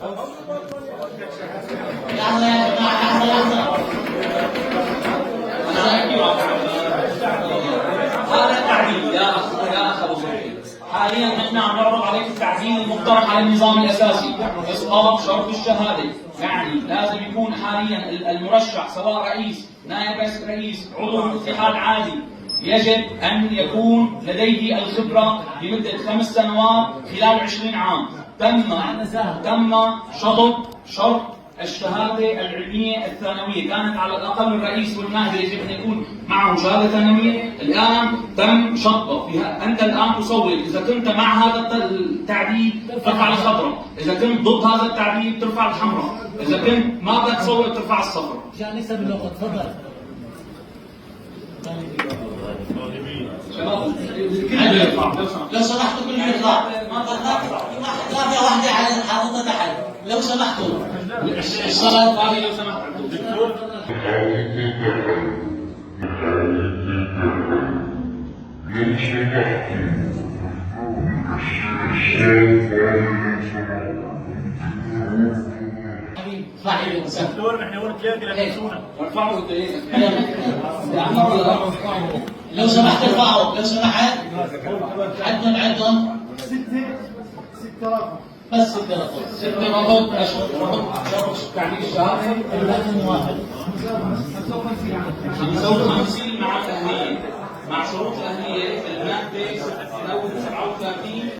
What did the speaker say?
هذا التعديل يا اخ ابو صبحي. حاليا نحن عم نعرض عليك التعديل المقترح على النظام الاساسي، اسقاط شرط الشهاده، يعني لازم يكون حاليا المرشح سواء رئيس، نائب رئيس، عضو اتحاد عادي، يجب ان يكون لديه الخبره لمده 5 سنوات خلال 20 عام. تم شرط الشهاده العلميه الثانويه، كانت على الاقل الرئيس والنائب يجب ان يكون معه شهاده ثانويه، الان تم شطبه. انت الان تصوت، اذا كنت مع هذا التعديل ترفع الخضراء، اذا كنت ضد هذا التعديل ترفع الحمراء، اذا كنت ما بدك تصوت ترفع الصفراء. عشان نكسب الوقت. تفضل شباب لو سمحتوا كل يطلع، رافع واحدة على حاططها تحت لو سمحتوا. الصلاة فاضي لو سمحت. دكتور نحن ورد لاقي لبسونا ارفعوا لو سمحت ارفعوا، لو سمحت عدهم بس 6 رقم 6 رقم شرط تعديل الشهاده 55 مع الاهليه، مع شروط الاهليه الماده 37